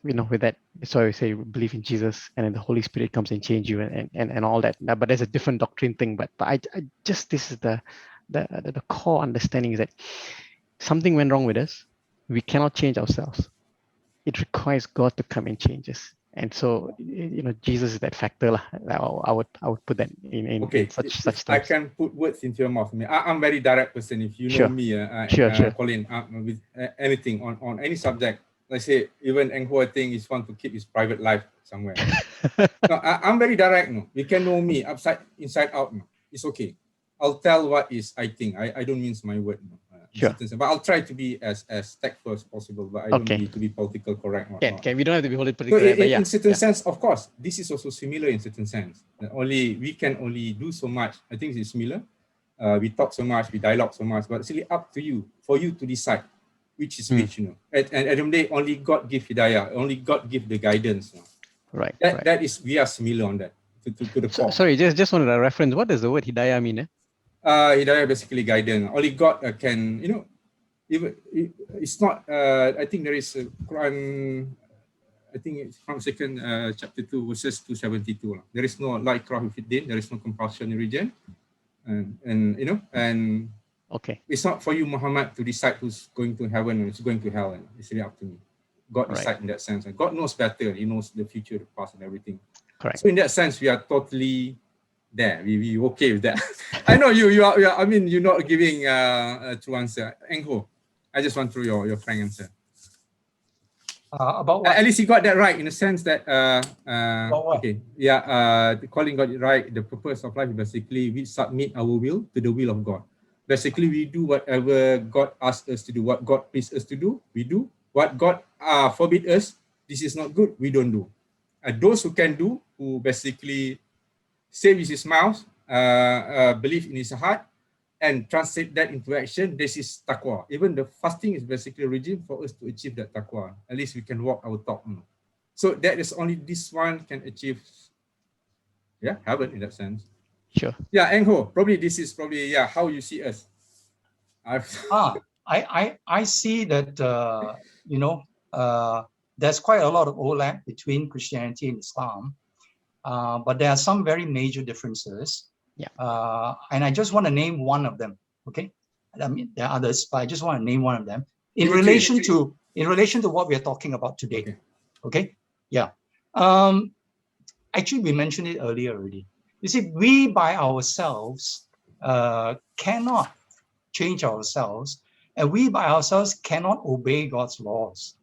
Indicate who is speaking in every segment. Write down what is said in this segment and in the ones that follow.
Speaker 1: with that, so I say believe in Jesus, and then the Holy Spirit comes and change you, and all that. But there's a different doctrine thing. But I just, this is the core understanding, is that something went wrong with us. We cannot change ourselves. It requires God to come and change us. And so, Jesus is that factor lah. I would put that in such terms.
Speaker 2: I can put words into your mouth. I'm very direct person. If you know me,
Speaker 1: sure.
Speaker 2: Colin, with anything on any subject, let's say even ENG HOE, I think is want to keep his private life somewhere. No, I'm very direct. No, you can know me inside out. No, it's okay. I'll tell what is I think. I don't mince my word. No. But I'll try to be as tactful as possible. But I don't need to be political correct.
Speaker 1: Okay, we don't have to be politically correct.
Speaker 2: In certain sense, of course, this is also similar in certain sense. We can only do so much. I think it's similar. We talk so much, we dialogue so much, but it's really up to you, for you to decide which is which. And at the end of the day, only God give hidayah, only God give the guidance.
Speaker 1: Right.
Speaker 2: That is, we are similar on that. To the core.
Speaker 1: Sorry, just wanted a reference. What does the word hidayah mean?
Speaker 2: Hidayah basically guidance. Only God can, even it's not. I think there is a Quran. I think it's from chapter 2, verses 272. There is no la ikraha fi din. There is no compulsion in religion, and
Speaker 1: okay.
Speaker 2: It's not for you, Muhammad, to decide who's going to heaven or who's going to hell. It's really up to me. God decide in that sense. God knows better. He knows the future, the past, and everything.
Speaker 1: Correct.
Speaker 2: So in that sense, we are totally there. We okay with that. I know you are. I mean, you're not giving a true answer. ENG HOE, I just want through your frank answer.
Speaker 3: About what?
Speaker 2: At least you got that right in the sense that
Speaker 3: okay,
Speaker 2: Colin got it right. The purpose of life is basically we submit our will to the will of God. Basically, we do whatever God asks us to do. What God pleases us to do, we do. What God forbid us, this is not good, we don't do. Those who can do, who basically say with his mouth, believe in his heart, and translate that into action, this is taqwa. Even the fasting is basically a regime for us to achieve that taqwa. At least we can walk our talk. So that is only this one can achieve, heaven in that sense.
Speaker 1: Sure.
Speaker 2: Yeah, ENG HOE, probably this is probably how you see us.
Speaker 3: I see that there's quite a lot of overlap between Christianity and Islam, but there are some very major differences.
Speaker 1: Yeah.
Speaker 3: And I just want to name one of them. Okay. I mean, there are others, but I just want to name one of them in relation to what we are talking about today. Okay. Yeah. Actually, we mentioned it earlier already. You see, we by ourselves cannot change ourselves, and we by ourselves cannot obey God's laws.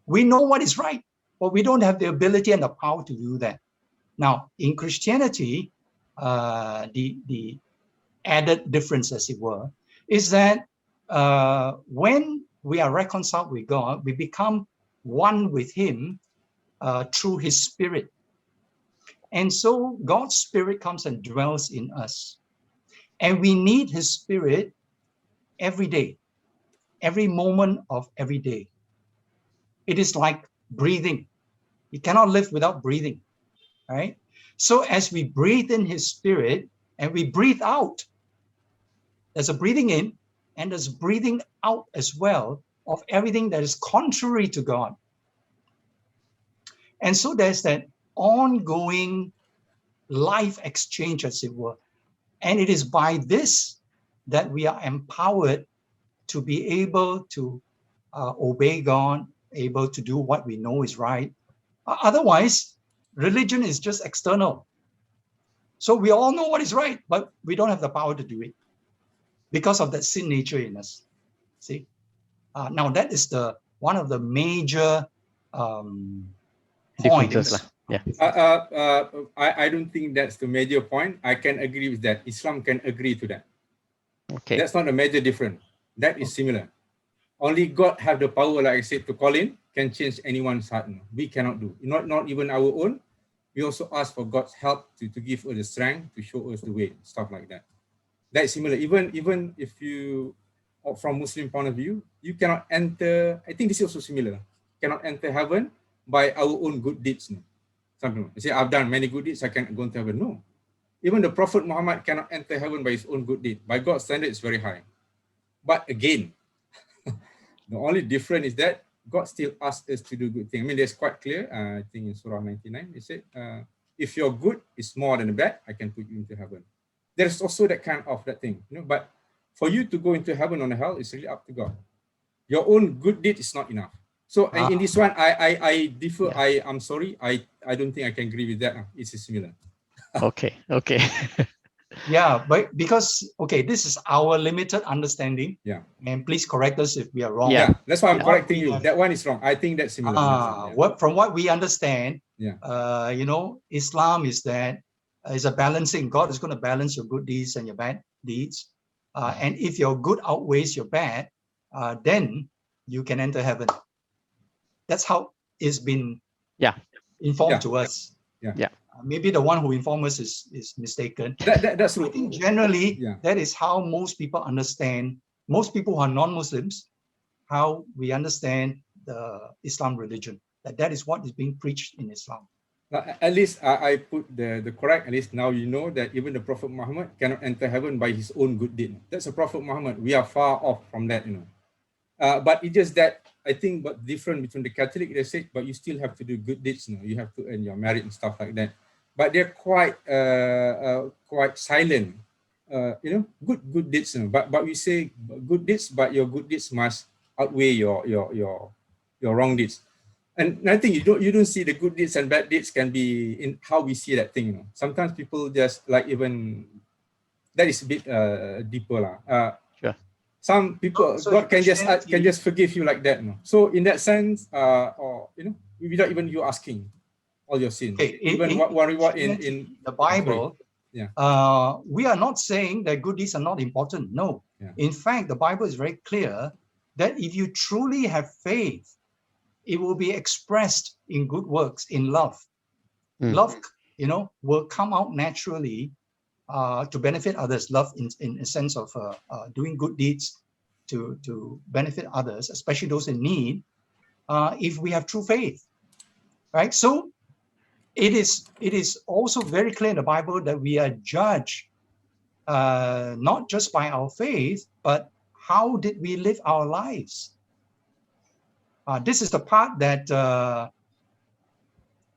Speaker 3: We know what is right, but we don't have the ability and the power to do that. Now, in Christianity, the added difference, as it were, is that when we are reconciled with God, we become one with Him through His Spirit. And so God's Spirit comes and dwells in us. And we need His Spirit every day, every moment of every day. It is like breathing. You cannot live without breathing, right? So as we breathe in His Spirit and we breathe out, there's a breathing in and there's breathing out as well of everything that is contrary to God. And so there's that ongoing life exchange, as it were. And it is by this that we are empowered to be able to obey God, able to do what we know is right. Otherwise, religion is just external. So we all know what is right, but we don't have the power to do it because of that sin nature in us. See? Now that is one of the major points.
Speaker 1: Yeah.
Speaker 2: I don't think that's the major point. I can agree with that. Islam can agree to that.
Speaker 1: Okay.
Speaker 2: That's not a major difference. That is similar. Only God have the power, like I said to Colin, can change anyone's heart. We cannot do. Not even our own. We also ask for God's help to give us the strength to show us the way, stuff like that. That is similar. Even if you, from Muslim point of view, you cannot enter. I think this is also similar. Cannot enter heaven by our own good deeds. Something. You say, I've done many good deeds, I can't go into heaven. No. Even the Prophet Muhammad cannot enter heaven by his own good deed. By God's standard, it's very high. But again, the only difference is that God still asks us to do good things. I mean, that's quite clear. I think in Surah 99, it said, if your good is more than the bad, I can put you into heaven. There's also that kind of that thing, you know. But for you to go into heaven or hell, it's really up to God. Your own good deed is not enough. So in this one, I differ.
Speaker 1: Yeah.
Speaker 2: I'm sorry. I don't think I can agree with that. It's similar.
Speaker 1: Okay.
Speaker 3: Yeah, but because, okay, this is our limited understanding.
Speaker 2: Yeah.
Speaker 3: And please correct us if we are wrong.
Speaker 2: Yeah, that's why I'm
Speaker 3: What
Speaker 2: correcting
Speaker 3: we
Speaker 2: you.
Speaker 3: have-
Speaker 2: That one is wrong. I think that's similar.
Speaker 3: From what we understand,
Speaker 2: Yeah.
Speaker 3: you know, Islam is that is a balancing. God is going to balance your good deeds and your bad deeds. And if your good outweighs your bad, then you can enter heaven. That's how it's been informed to us.
Speaker 2: Yeah.
Speaker 3: Maybe the one who informed us is mistaken.
Speaker 2: That's
Speaker 3: I think generally that is how most people understand, most people who are non-Muslims, how we understand the Islam religion. That is what is being preached in Islam.
Speaker 2: At least I put the correct, at least now you know that even the Prophet Muhammad cannot enter heaven by his own good deed. That's the Prophet Muhammad. We are far off from that, you know. But it's just that I think what different between the Catholic, they say, but you still have to do good deeds, you know. You have to earn your merit and stuff like that. But they're quite silent, you know, good deeds, you know. But we say good deeds, but your good deeds must outweigh your wrong deeds. And I think you don't see the good deeds and bad deeds can be in how we see that thing, you know. Sometimes people just like, even that is a bit deeper lah.
Speaker 1: Sure.
Speaker 2: Some people,
Speaker 3: So
Speaker 2: God can just forgive you like that, you know. So in that sense, or you know, without even you asking all your sins, even one reward in
Speaker 3: the Bible.
Speaker 2: Yeah.
Speaker 3: We are not saying that good deeds are not important. No.
Speaker 2: Yeah.
Speaker 3: In fact, the Bible is very clear that if you truly have faith, it will be expressed in good works, in love. Love, you know, will come out naturally to benefit others. Love in a sense of doing good deeds to benefit others, especially those in need, if we have true faith, right? So it is also very clear in the Bible that we are judged not just by our faith, but how did we live our lives? This is the part that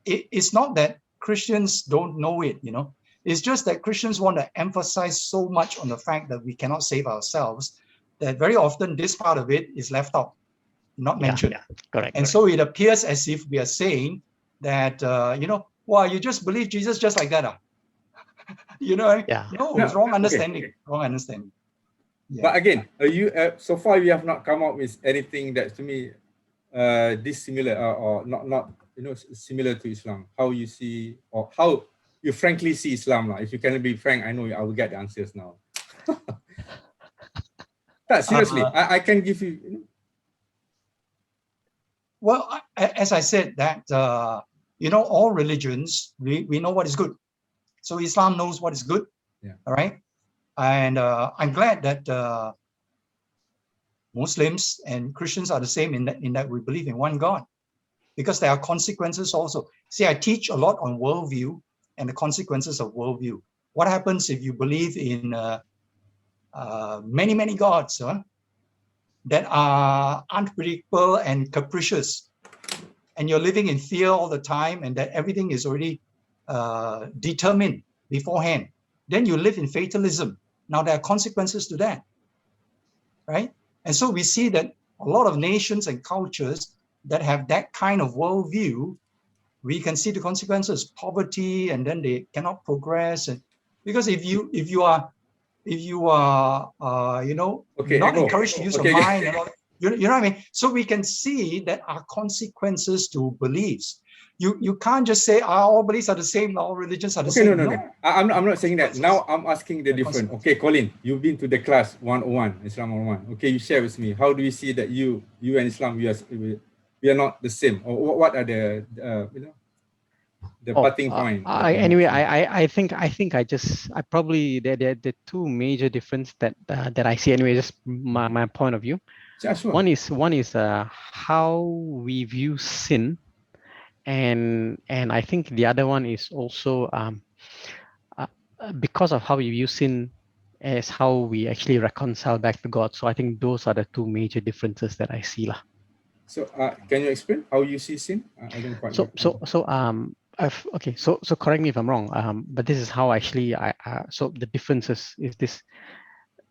Speaker 3: it's not that Christians don't know it, you know. It's just that Christians want to emphasize so much on the fact that we cannot save ourselves that very often this part of it is left out, not mentioned.
Speaker 1: Correct.
Speaker 3: And so it appears as if we are saying that, you know, well, you just believe Jesus just like that. You know, no, it's wrong understanding.
Speaker 2: Okay.
Speaker 3: Wrong understanding. Yeah.
Speaker 2: But again, so far we have not come up with anything that to me dissimilar or not you know, similar to Islam. How you see, or how you frankly see Islam now. If you can be frank, I know I will get the answers now. Seriously, I can give you, you know.
Speaker 3: Well, as I said, that you know, all religions, we know what is good. So Islam knows what is good.
Speaker 2: Yeah.
Speaker 3: All right. And I'm glad that Muslims and Christians are the same in that we believe in one God, because there are consequences also. See, I teach a lot on worldview and the consequences of worldview. What happens if you believe in many gods that are unpredictable and capricious, and you're living in fear all the time, and that everything is already determined beforehand? Then you live in fatalism. Now there are consequences to that, right? And so we see that a lot of nations and cultures that have that kind of worldview, we can see the consequences: poverty, and then they cannot progress. And because if you are you know, not encouraged to use your mind, and all, you know what I mean. So we can see that are consequences to beliefs. You can't just say all beliefs are the same, all religions are the same.
Speaker 2: No. I'm not saying that. Now I'm asking the different. Okay, Colin, you've been to the class 101, Islam 101. Okay, you share with me. How do you see that you and Islam, we are not the same? Or what are the you know, the parting point?
Speaker 1: Anyway, I think I probably the two major difference that I see anyway, just my point of view.
Speaker 2: Yeah, sure.
Speaker 1: One is how we view sin. And I think the other one is also because of how we view sin as how we actually reconcile back to God. So I think those are the two major differences that I see lah.
Speaker 2: So can you explain how you see sin? I don't quite.
Speaker 1: Okay, so correct me if I'm wrong. But this is how actually so the differences is this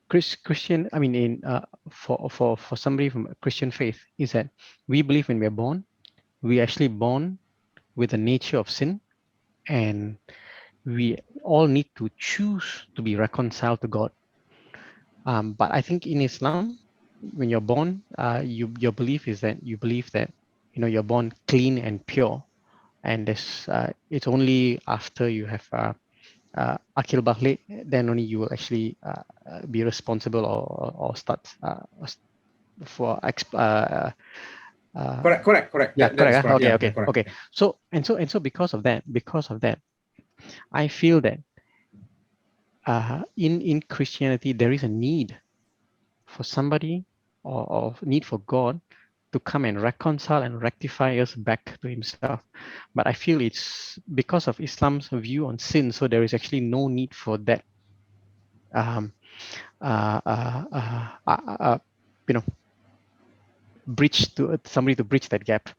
Speaker 1: Christian. I mean, for somebody from a Christian faith, is that we believe when we're born, we actually born with the nature of sin, and we all need to choose to be reconciled to God. But I think in Islam, when you're born, your belief is that you believe that you're born clean and pure, and it's only after you have akil baligh, then only you will actually be responsible or start for
Speaker 2: correct.
Speaker 1: Yeah,
Speaker 2: that is
Speaker 1: correct.
Speaker 2: correct.
Speaker 1: Okay.
Speaker 2: Correct.
Speaker 1: Okay. So because of that, I feel that in Christianity there is a need for somebody or need for God to come and reconcile and rectify us back to himself. But I feel it's because of Islam's view on sin, so there is actually no need for that bridge to somebody to bridge that gap.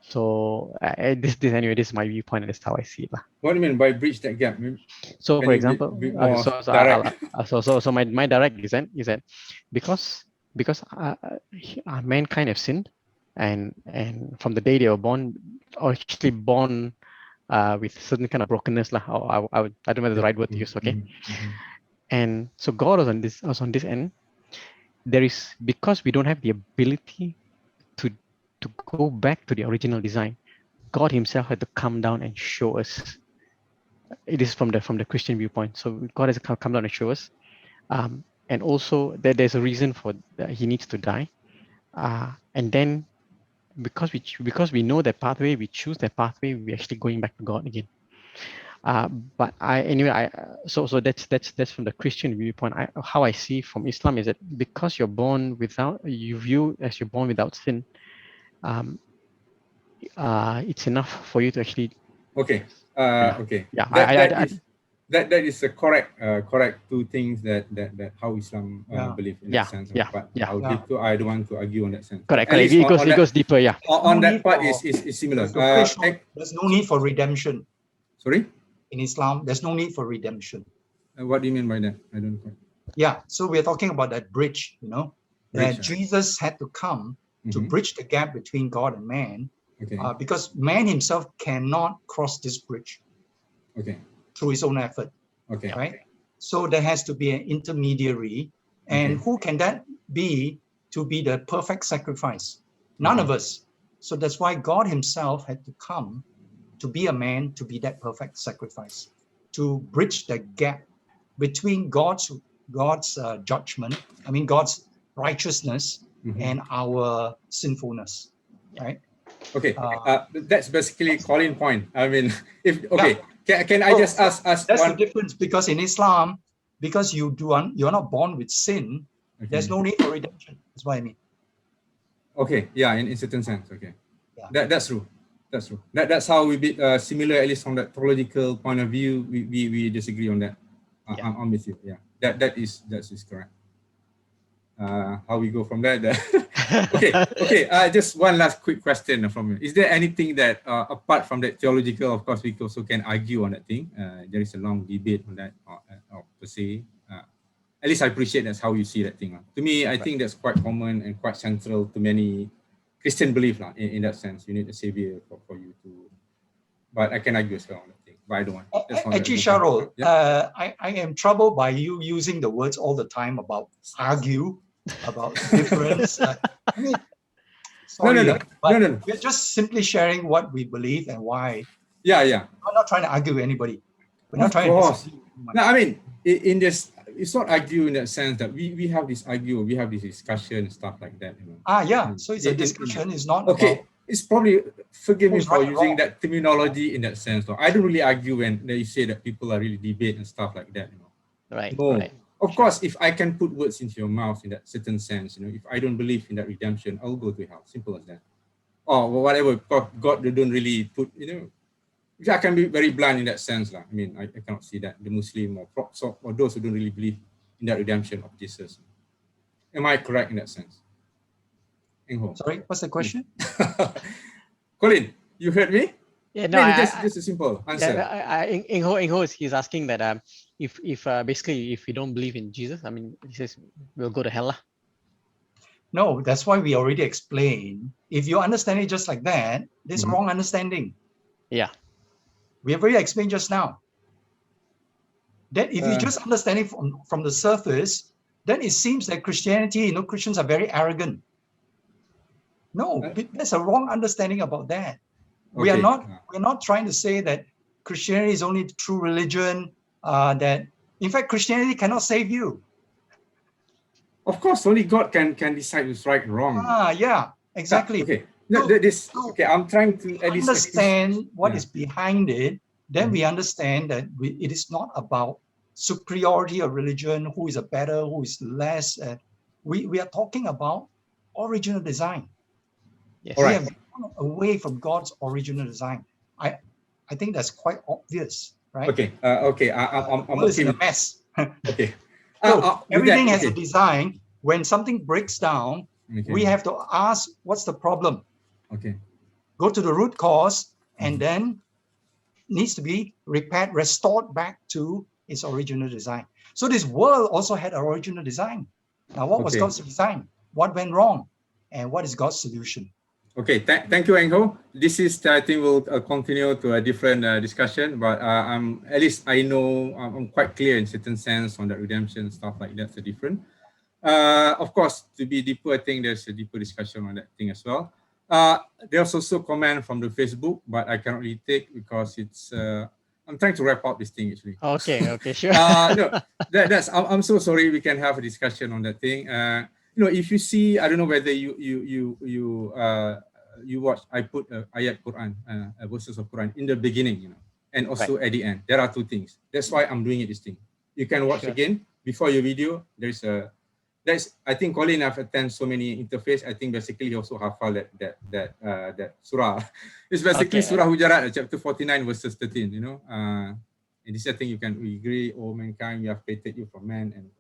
Speaker 1: So this anyway, this is my viewpoint, and that's how I see it.
Speaker 2: What do you mean by bridge that gap?
Speaker 1: So
Speaker 2: Can
Speaker 1: for
Speaker 2: you
Speaker 1: example,
Speaker 2: be more direct?
Speaker 1: so my direct is that because mankind have sinned, and from the day they were born, or actually born with certain kind of brokenness lah. I don't know the right word to use. Okay, and so God was on this end. There is, because we don't have the ability to go back to the original design, God Himself had to come down and show us. It is from the Christian viewpoint. So God has come down and show us, and also that there's a reason for that He needs to die, and then because we know that pathway, we choose that pathway, we're actually going back to God again. But so that's from the Christian viewpoint. How I see from Islam is that because you're born without, you view as you're born without sin, it's enough for you to actually.
Speaker 2: Okay. Okay.
Speaker 1: Yeah.
Speaker 2: That is a correct two things that how Islam believe in that sense. But how deep to, I don't want to argue on that sense.
Speaker 1: Correct. It goes deeper. Yeah.
Speaker 2: On that part is similar.
Speaker 3: There's no need for redemption.
Speaker 2: Sorry.
Speaker 3: In Islam, there's no need for redemption.
Speaker 2: What do you mean by that? I don't quite.
Speaker 3: Yeah. So we're talking about that bridge. That Jesus had to come to bridge the gap between God and man.
Speaker 2: Okay.
Speaker 3: Because man himself cannot cross this bridge.
Speaker 2: Okay.
Speaker 3: Through his own effort.
Speaker 2: Okay.
Speaker 3: Right. So there has to be an intermediary, and who can that be to be the perfect sacrifice? None of us. So that's why God Himself had to come to be a man, to be that perfect sacrifice, to bridge the gap between God's judgment. I mean God's righteousness and our sinfulness. Right.
Speaker 2: Okay, that's basically Colin point. I mean, can I just ask
Speaker 3: that's the difference, because in Islam, because you're not born with sin, there's no need for redemption. That's what I mean.
Speaker 2: Okay, yeah, in certain sense. Okay, that's true. That's how we be similar, at least from that theological point of view. We disagree on that. I'm with you. Yeah, that is correct. How we go from there? Okay. Just one last quick question from you. Is there anything that, apart from that theological, of course, we also can argue on that thing. There is a long debate on that, per se. At least I appreciate that's how you see that thing. To me, I think that's quite common and quite central to many Christian belief. In that sense, you need a savior for you to. But I can argue as well on that thing. But I don't want.
Speaker 3: Actually, Sahrol, I am troubled by you using the words all the time about argue, about difference. I mean, sorry,
Speaker 2: no.
Speaker 3: We're just simply sharing what we believe and why.
Speaker 2: Yeah.
Speaker 3: We're not trying to argue with anybody. We're not trying
Speaker 2: to
Speaker 3: disagree.
Speaker 2: No, I mean, in this, it's not argue in that sense that we have this discussion and stuff like that.
Speaker 3: So it's a discussion. It's not
Speaker 2: okay.
Speaker 3: About,
Speaker 2: it's probably, forgive me for using
Speaker 3: wrong.
Speaker 2: that terminology in that sense. I don't really argue when you say that people are really debate and stuff like that.
Speaker 1: Right.
Speaker 2: No.
Speaker 1: Right.
Speaker 2: Of course, if I can put words into your mouth in that certain sense, if I don't believe in that redemption, I'll go to hell. Simple as that. Or whatever. God don't really put, which I can be very blunt in that sense. I mean, I cannot see that the Muslim or those who don't really believe in that redemption of Jesus. Am I correct in that sense? Eng Ho.
Speaker 3: Sorry, what's the question?
Speaker 2: Colin, you heard me?
Speaker 1: Yeah, no,
Speaker 2: Just a simple answer.
Speaker 1: Eng Ho he's asking that if basically if you don't believe in Jesus, I mean, he says we'll go to hell lah.
Speaker 3: No, that's why we already explained. If you understand it just like that, there's wrong understanding.
Speaker 1: Yeah.
Speaker 3: We have already explained just now. That if you just understand it from the surface, then it seems that Christianity, Christians are very arrogant. No, there's a wrong understanding about that.
Speaker 2: Okay.
Speaker 3: We're not trying to say that Christianity is only true religion, that in fact Christianity cannot save you.
Speaker 2: Of course, only God can decide who's right and wrong.
Speaker 3: Yeah, exactly.
Speaker 2: Okay. I'm trying to at least
Speaker 3: understand what is behind it. Then we understand that it is not about superiority of religion, who is a better, who is less. We are talking about original design.
Speaker 1: Yes.
Speaker 3: We have gone away from God's original design. I think that's quite obvious, right?
Speaker 2: Okay. I'm
Speaker 3: in a mess.
Speaker 2: Okay.
Speaker 3: So everything has a design. When something breaks down, we have to ask, what's the problem?
Speaker 2: Okay.
Speaker 3: Go to the root cause, and then needs to be repaired, restored back to its original design. So this world also had an original design. Now, what was God's design? What went wrong? And what is God's solution?
Speaker 2: Okay, thank you, Eng Ho. This is, I think, we'll continue to a different discussion, but at least I know I'm quite clear in certain sense on that redemption stuff like that's different. Of course, to be deeper, I think there's a deeper discussion on that thing as well. There's also comment from the Facebook, but I cannot really take because it's. I'm trying to wrap up this thing actually.
Speaker 1: Okay, sure.
Speaker 2: No, I'm so sorry. We can have a discussion on that thing. If you see, I don't know whether you watch. I put ayat Quran, verses of Quran in the beginning, and also at the end. There are two things. That's why I'm doing this thing. You can watch again before your video. I think Colin have attended so many interface. I think basically he also hafal that surah. It's basically Surah Hujarat, chapter 49, verses 13. And this I think you can agree. Oh, mankind, we have created you from man and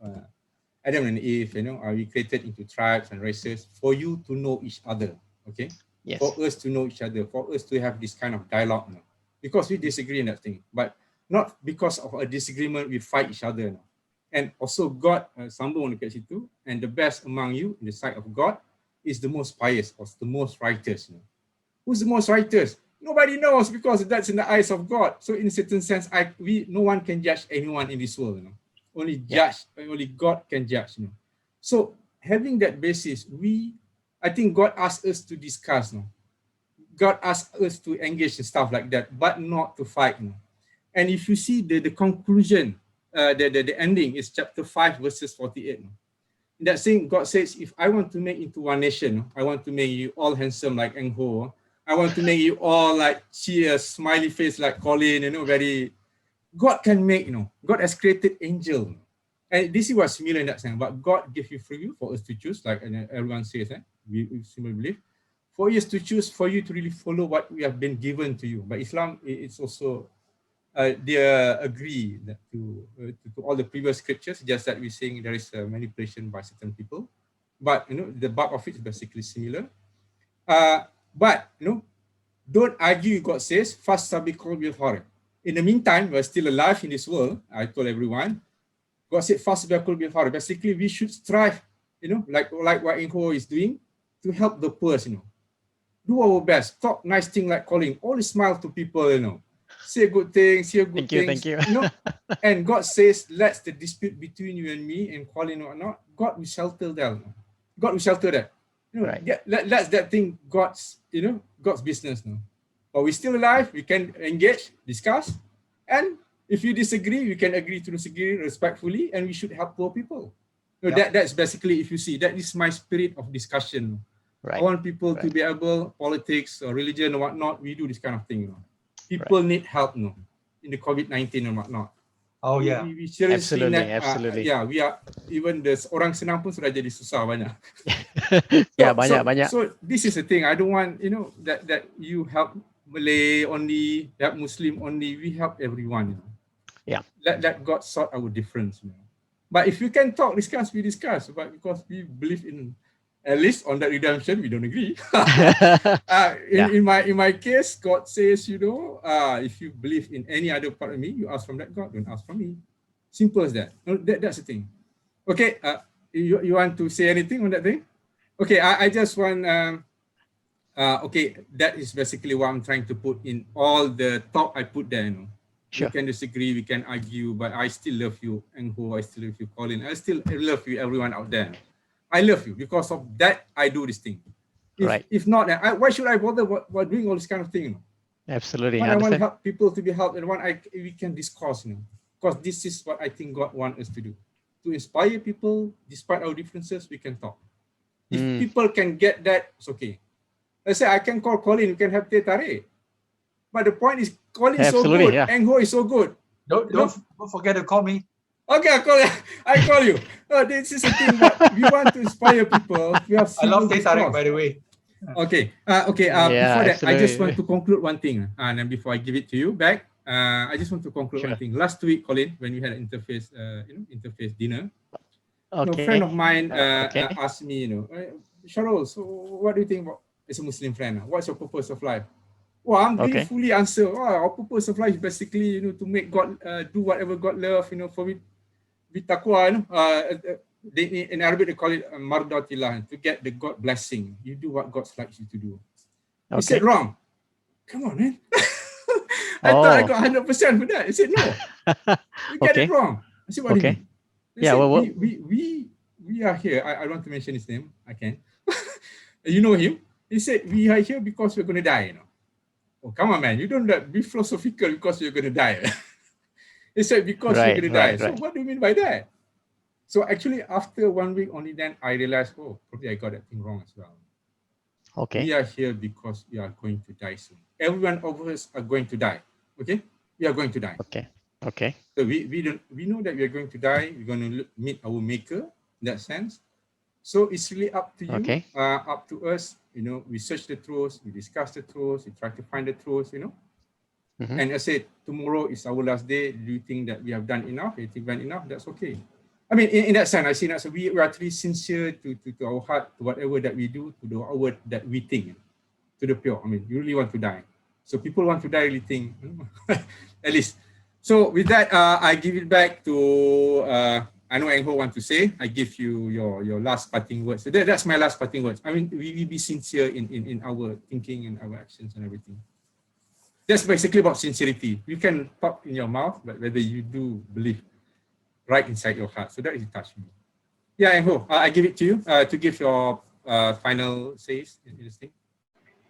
Speaker 2: Adam and Eve. We created into tribes and races for you to know each other. Okay.
Speaker 1: Yes.
Speaker 2: For us to know each other, for us to have this kind of dialogue. Because we disagree in that thing, but not because of a disagreement we fight each other. And also God sambung dekat situ, and the best among you in the sight of God is the most pious or the most righteous. Who's the most righteous? Nobody knows because that's in the eyes of God. So in a certain sense, no one can judge anyone in this world. Only God can judge. So having that basis, I think God asked us to discuss. God asked us to engage in stuff like that, but not to fight. And if you see the conclusion, the ending is chapter 5, verses 48. In that saying, God says, if I want to make into one nation, I want to make you all handsome like Eng Ho. I want to make you all like cheer, smiley face like Colin, very. God can make, God has created angel. And this is what's similar in that sense. But God gave you free will for us to choose, like everyone says, we simply believe. For us to choose, for you to really follow what we have been given to you. But Islam, it's also, they agree that to all the previous scriptures, just that we're saying there is a manipulation by certain people. But, the bulk of it is basically similar. But, don't argue, God says, fast sabiqul bil khairat. In the meantime, we're still alive in this world. I told everyone, God said, fast sabiqul bil khairat. Basically, we should strive, like what Eng Ho is doing, to help the poor, Do our best. Talk nice thing like Colin. Always smile to people, Say good things, hear good things.
Speaker 1: Thank you.
Speaker 2: And God says, let the dispute between you and me and Colin or not, God will shelter them. God will shelter that. Let that thing God's business. But we're still alive, we can engage, discuss, and if you disagree, we can agree to disagree respectfully, and we should help poor people. That's basically, if you see, that is my spirit of discussion. I want people to be able, politics or religion or whatnot, we do this kind of thing. People need help in the COVID-19 and whatnot.
Speaker 3: Oh yeah,
Speaker 2: we seriously
Speaker 1: absolutely.
Speaker 2: We are, even the orang senang pun sudah jadi susah banyak.
Speaker 1: banyak.
Speaker 2: So this is the thing. I don't want that you help Malay only, help Muslim only. We help everyone. Let God sort our difference. But if you can talk, discuss, we discuss. But because we believe in At least on that redemption, we don't agree.
Speaker 1: Yeah.
Speaker 2: In my case, God says, you know, if you believe in any other part of me, you ask from that God, don't ask from me. Simple as that. No, that's the thing. Okay, you want to say anything on that thing? Okay, I just want, okay, that is basically what I'm trying to put in all the talk I put there. You know.
Speaker 1: Sure.
Speaker 2: We can disagree, we can argue, but I still love you, ENG HOE, I still love you, COLIN. I still love you, everyone out there. I love you. Because of that, I do this thing. If not, why should I bother doing all this kind of thing? You know?
Speaker 1: Absolutely.
Speaker 2: I want to help people to be helped, and we can discuss, you know, because this is what I think God wants us to do. To inspire people, despite our differences, we can talk. If people can get that, it's okay. Let's say I can call COLIN, you can have teh tarik. But the point is, COLIN is so good,
Speaker 1: yeah.
Speaker 2: ENG HOE is so good.
Speaker 3: Don't forget to call me.
Speaker 2: Okay, I call you. This is the thing that we want to inspire people.
Speaker 3: I love teh tarik, by the way.
Speaker 2: Okay.
Speaker 1: Yeah,
Speaker 2: before that, I just
Speaker 1: absolutely.
Speaker 2: want to conclude one thing, and then before I give it to you back, I just want to conclude one thing. Last week, COLIN, when we had an interfaith, interfaith dinner, a friend of mine asked me, Sahrol, so what do you think about, as a Muslim friend? What's your purpose of life? Well, I'm fully answer. Our purpose of life is basically, to make God do whatever God love, for me, be taqwa, in Arabic they call it mardatillah, to get the God blessing. You do what God likes you to do. He said wrong. Come on, man. I thought I got 100% for that. He said no. You get it wrong. I said, what do you mean?
Speaker 1: Yeah,
Speaker 2: said, we are here. I don't want to mention his name. I can. You know him. He said, we are here because we're going to die, Oh, come on, man. You don't be philosophical because you're going to die. He said, because you're going to die. So what do you mean by that? So actually, after 1 week only, then I realized, oh, probably I got that thing wrong as well.
Speaker 1: Okay.
Speaker 2: We are here because we are going to die soon. Everyone of us are going to die. Okay? We are going to die.
Speaker 1: Okay. Okay.
Speaker 2: So we know that we are going to die. We're going to meet our maker in that sense. So it's really up to you, up to us. We search the truth, we discuss the truth, we try to find the truth, And I said, tomorrow is our last day. Do you think that we have done enough? If you've done enough, that's okay. I mean, in that sense, I see that we are actually sincere to our heart, to whatever that we do, to the hour that we think, to the pure. I mean, you really want to die. So people want to die, really think, at least. So with that, I give it back to, I know ENG HOE want to say, I give you your last parting words. So that's my last parting words. I mean, we will be sincere in our thinking and our actions and everything. That's basically about sincerity. You can talk in your mouth, but whether you do believe right inside your heart. So that is touched me. Yeah, ENG HOE, I give it to you to give your final says in this thing.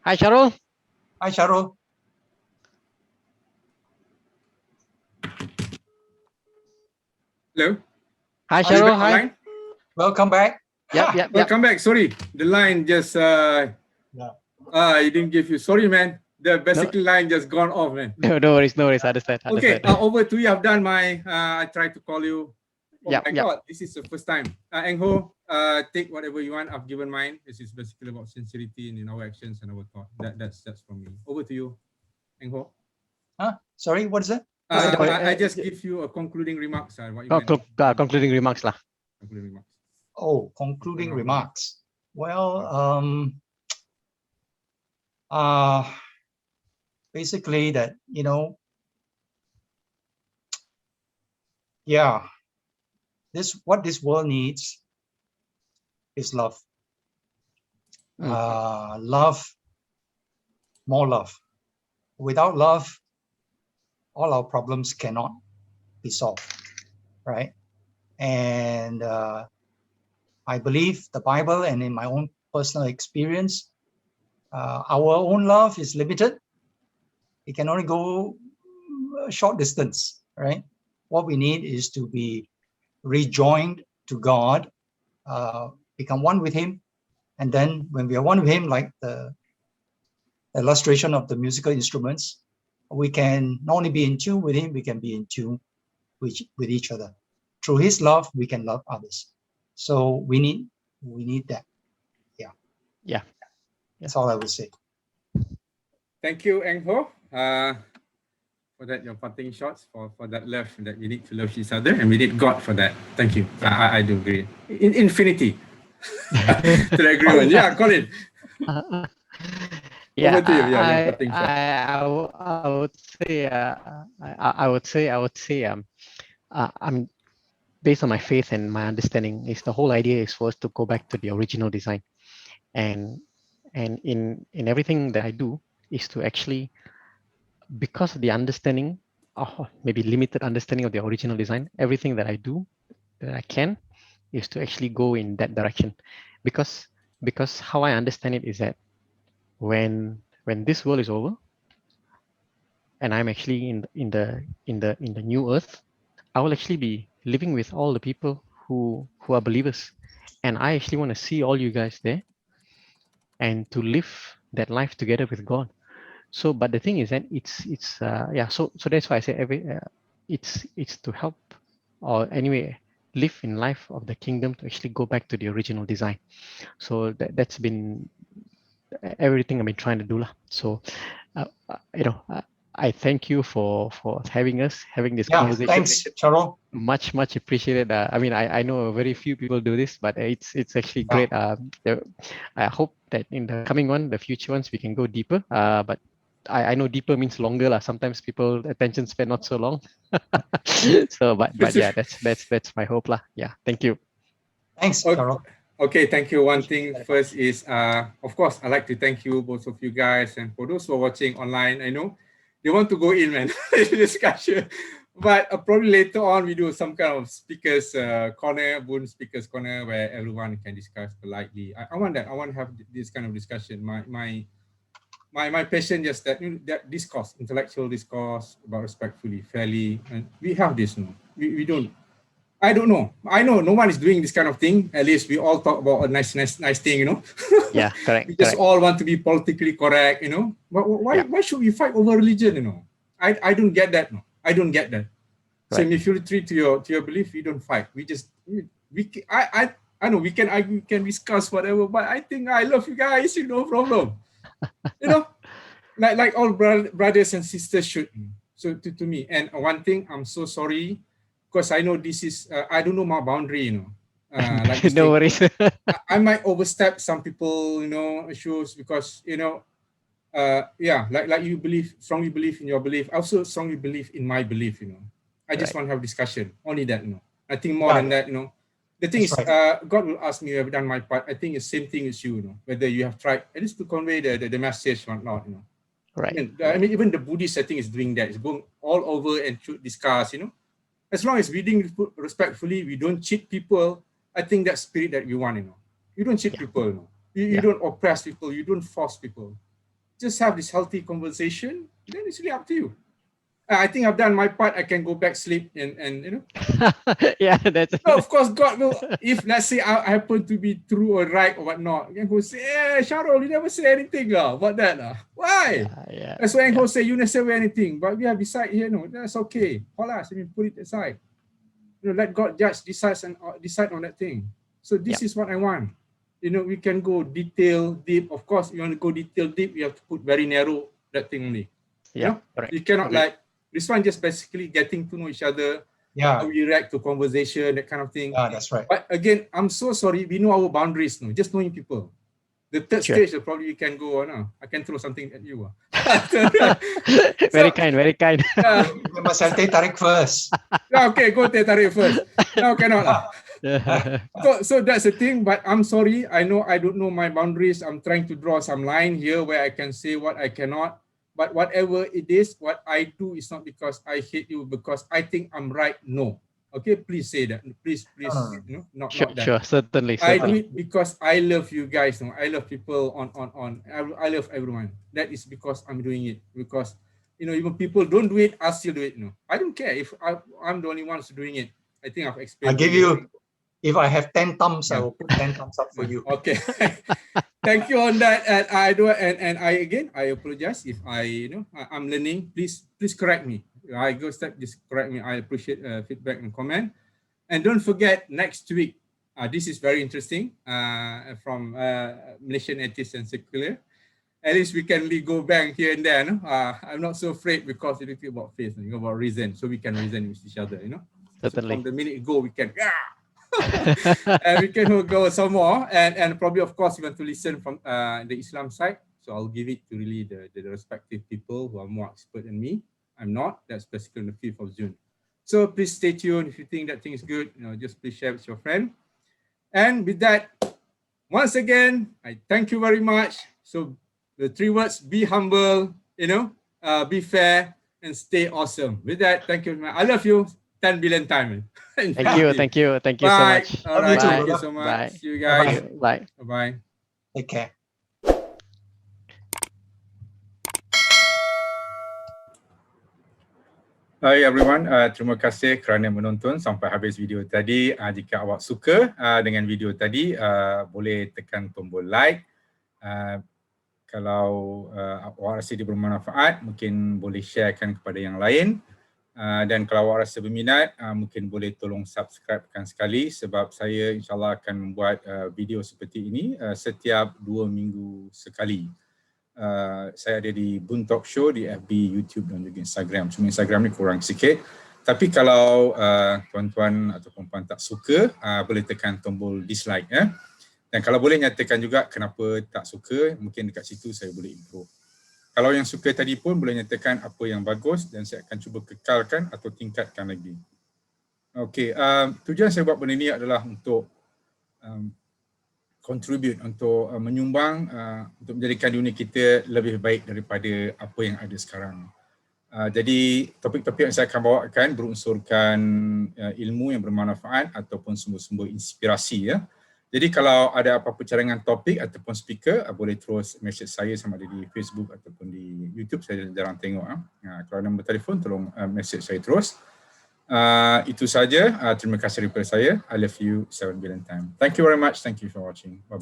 Speaker 1: Hi, Sahrol.
Speaker 3: Hi, Sahrol.
Speaker 2: Hello.
Speaker 1: Hi, Sahrol. Hi.
Speaker 3: Welcome back.
Speaker 1: Yep.
Speaker 2: Welcome back. Sorry, the line just it didn't give you. Sorry, man. The basic line just gone off, man.
Speaker 1: No worries. I understand.
Speaker 2: Okay, over to you. I've done my. I tried to call you. Oh my God, this is the first time. ENG HOE, take whatever you want. I've given mine. This is basically about sincerity in our actions and our thought. That's from me. Over to you, ENG HOE.
Speaker 3: Sorry, what is it?
Speaker 2: I just give you a concluding remarks.
Speaker 1: Concluding remarks lah.
Speaker 2: Concluding remarks.
Speaker 3: Oh, concluding remarks. Well, basically that, what this world needs is love. Love, more love. Without love, all our problems cannot be solved, right? And I believe the Bible, and in my own personal experience, our own love is limited. It can only go a short distance, right? What we need is to be rejoined to God, become one with Him. And then when we are one with Him, like the illustration of the musical instruments, we can not only be in tune with Him, we can be in tune with each other. Through His love, we can love others. So we need that. Yeah. That's all I would say.
Speaker 2: Thank you, ENG HOE, for that, your parting shots, for that love, that we need to love each other, and we need God for that. Thank you. I do agree. In infinity. to the agreement. Yeah, Colin.
Speaker 1: Yeah,
Speaker 2: Over to you. Yeah, your cutting shot.
Speaker 1: I would say, I would say, I'm based on my faith and my understanding is the whole idea is for us to go back to the original design, and in everything that I do is to actually, because of the understanding, or maybe limited understanding of the original design, everything that I do that I can is to actually go in that direction, because how I understand it is that when this world is over and I'm actually in the new earth, I will actually be living with all the people who are believers, and I actually want to see all you guys there and to live that life together with God. So, but the thing is that it's yeah. So that's why I say it's to help, or anyway, live in life of the kingdom to actually go back to the original design. So that's been everything I've been trying to do lah. So, you know, I thank you for having this conversation.
Speaker 3: Thanks, Sahrol.
Speaker 1: Much appreciated. I mean, I know very few people do this, but it's actually great. I hope that in the coming one, the future ones, we can go deeper. But I know deeper means longer lah. Sometimes people attention span not so long. So, but yeah, that's my hope lah. Yeah, thank you.
Speaker 3: Thanks, Sahrol.
Speaker 2: Okay, thank you. One thing first is, of course, I'd like to thank you, both of you guys, and for those who are watching online. I know they want to go in, man, discussion. But probably later on, we do some kind of speakers corner, Boon speakers corner, where everyone can discuss politely. I want that. I want to have this kind of discussion. My passion just that, that discourse, intellectual discourse about respectfully, fairly, and we have this. No, we don't. I don't know. I know no one is doing this kind of thing. At least we all talk about a nice thing, you know.
Speaker 1: Yeah, correct.
Speaker 2: We just all want to be politically correct, you know. But why should we fight over religion, you know? I don't get that. No, I don't get that. Right. So if you retreat to your belief, we don't fight. I know we can argue, we can discuss whatever. But I think I love you guys. No problem. You know, like all brothers and sisters should. So to me, and one thing, I'm so sorry. Because I know this is, I don't know my boundary, you know. Like
Speaker 1: no worries.
Speaker 2: I might overstep some people, you know, issues because, you know, yeah, like you strongly believe in your belief. I also strongly believe in my belief, you know. I just want to have discussion, only that, you know. I think more than that, you know. The thing is, God will ask me if I've done my part. I think it's the same thing as you, you know, whether you have tried at least to convey the message or not, you know.
Speaker 1: Right.
Speaker 2: I mean, even the Buddhist, I think, is doing that. It's going all over and should discuss, you know. As long as we deal respectfully, we don't cheat people. I think that's spirit that we want, you know. You don't cheat people, you know. You don't oppress people. You don't force people. Just have this healthy conversation. Then it's really up to you. I think I've done my part. I can go back sleep and you know.
Speaker 1: Yeah, that's.
Speaker 2: No, of course, God will. If let's say I happen to be true or right or whatnot, you can go say, "Hey, Sahrol, you never say anything about that, Why?"
Speaker 1: Yeah.
Speaker 2: That's why I say you never say anything. But we have decide here, no, that's okay. Holas, I mean, put it aside. You know, let God judge, decide on that thing. So this is what I want. You know, we can go detail deep. Of course, you want to go detail deep, you have to put very narrow that thing only.
Speaker 1: Yeah,
Speaker 2: you know? You cannot like this one just basically getting to know each other. How we react to conversation, that kind of thing.
Speaker 3: Yeah, that's right.
Speaker 2: But again, I'm so sorry. We know our boundaries, no, just knowing people. The third stage, probably you can go on. I can throw something at you.
Speaker 1: Very kind, very kind.
Speaker 3: You must have teh tarik first.
Speaker 2: Okay, go teh tarik first. No, cannot. So that's the thing. But I'm sorry. I know I don't know my boundaries. I'm trying to draw some line here where I can say what I cannot. But whatever it is, what I do is not because I hate you, because I think I'm right. No. Okay, please say that. Please, no, not that.
Speaker 1: Sure, certainly.
Speaker 2: I do it because I love you guys. No, I love people on. I love everyone. That is because I'm doing it. Because, you know, even people don't do it, I still do it. No, I don't care if I'm the only one who's doing it. I think I've explained.
Speaker 3: I give you. If I have 10 thumbs, I will put 10 thumbs up for you.
Speaker 2: Okay. Thank you on that. And I do, and I apologize if I'm learning. Please correct me. I go step, just correct me. I appreciate feedback and comment. And don't forget next week. This is very interesting. From Malaysian Atheist and Secular. At least we can go back here and there. No? I'm not so afraid because you think about faith, you know, about reason, so we can reason with each other. You know.
Speaker 1: Certainly.
Speaker 2: So from the minute go, we can. And we can go some more, and probably, of course, you want to listen from the Islam side. So I'll give it to really the respective people who are more expert than me. I'm not. That's basically on the 5th of June. So please stay tuned. If you think that thing is good, just please share with your friend. And with that, once again, I thank you very much. So the 3 words: be humble, be fair, and stay awesome. With that, thank you very much. I love you 10 billion times.
Speaker 1: Thank you so
Speaker 2: Bye.
Speaker 1: much.
Speaker 2: All right.
Speaker 3: Bye.
Speaker 2: Thank you so much.
Speaker 1: Bye.
Speaker 2: See you guys.
Speaker 1: Bye.
Speaker 2: Bye.
Speaker 3: Take care.
Speaker 4: Hi everyone, terima kasih kerana menonton sampai habis video tadi. Jika awak suka dengan video tadi, boleh tekan tombol like. Kalau awak rasa dia bermanfaat, mungkin boleh sharekan kepada yang lain. Dan kalau awak rasa berminat, mungkin boleh tolong subscribekan sekali, sebab saya insyaAllah akan membuat video seperti ini setiap 2 minggu sekali. Saya ada di Boon Talk Show di FB, YouTube dan juga Instagram. Cuma Instagram ni kurang sikit. Tapi kalau tuan-tuan atau perempuan tak suka, boleh tekan tombol dislike ya. Dan kalau boleh nyatakan juga kenapa tak suka, mungkin dekat situ saya boleh improve. Kalau yang suka tadi pun boleh nyatakan apa yang bagus dan saya akan cuba kekalkan atau tingkatkan lagi. Okey, tujuan saya buat benda ni adalah untuk contribute, untuk menyumbang, untuk menjadikan dunia kita lebih baik daripada apa yang ada sekarang. Jadi topik-topik yang saya akan bawakan berunsurkan ilmu yang bermanfaat ataupun sumber-sumber inspirasi ya. Jadi kalau ada apa-apa cadangan topik ataupun speaker, boleh terus message saya sama ada di Facebook ataupun di YouTube. Saya jarang tengok. Kalau ada nombor telefon, tolong message saya terus. Itu saja. Terima kasih daripada saya. I love you 7 billion times. Thank you very much. Thank you for watching. Bye.